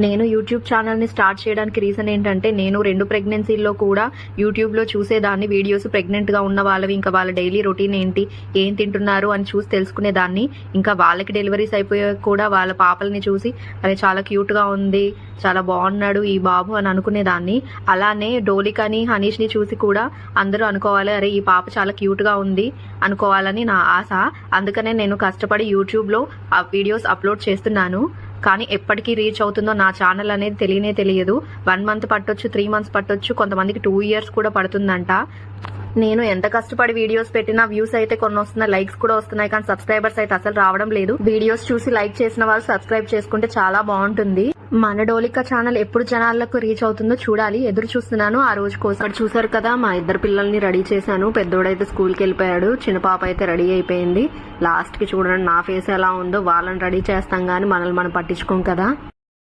నేను యూట్యూబ్ ఛానల్ని స్టార్ట్ చేయడానికి రీజన్ ఏంటంటే, నేను 2 ప్రెగ్నెన్సీల్లో కూడా యూట్యూబ్లో చూసేదాన్ని వీడియోస్. ప్రెగ్నెంట్గా ఉన్న వాళ్ళవి, ఇంకా వాళ్ళ డైలీ రొటీన్ ఏంటి, ఏం తింటున్నారు అని చూసి తెలుసుకునేదాన్ని. ఇంకా వాళ్ళకి డెలివరీస్ అయిపోయాక కూడా వాళ్ళ పాపల్ని చూసి అరే చాలా క్యూట్గా ఉంది, చాలా బాగున్నాడు ఈ బాబు అని అనుకునేదాన్ని. అలానే డోలికని, హనీష్ని చూసి కూడా అందరూ అనుకోవాలి, అరే ఈ పాప చాలా క్యూట్గా ఉంది అనుకోవాలని నా ఆశ. అందుకనే నేను కష్టపడి యూట్యూబ్లో ఆ వీడియోస్ అప్లోడ్ చేస్తున్నాను. కానీ ఎప్పటికీ రీచ్ అవుతుందో నా ఛానల్ అనేది తెలియదు. 1 మంత్ పట్టొచ్చు, 3 మంత్స్ పట్టొచ్చు, కొంతమందికి 2 years కూడా పడుతుందంట. నేను ఎంత కష్టపడి వీడియోస్ పెట్టినా వ్యూస్ అయితే కొన్ని వస్తున్నాయి, లైక్స్ కూడా వస్తున్నాయి, కానీ సబ్స్క్రైబర్స్ అయితే అసలు రావడం లేదు. వీడియోస్ చూసి లైక్ చేసిన వాళ్ళు సబ్స్క్రైబ్ చేసుకుంటే చాలా బాగుంటుంది. మన డోలిక ఛానల్ ఎప్పుడు జనాలకు రీచ్ అవుతుందో చూడాలి, ఎదురు చూస్తున్నాను ఆ రోజు కోసం. అక్కడ చూసారు కదా, మా 2 పిల్లల్ని రెడీ చేశాను. పెద్దోడైతే స్కూల్కి వెళ్ళిపోయాడు, చిన్న పాప అయితే రెడీ అయిపోయింది. లాస్ట్ కి చూడండి నా ఫేస్ ఎలా ఉందో. వాళ్ళని రెడీ చేస్తాం గానీ మనల్ని మనం పట్టించుకోం కదా.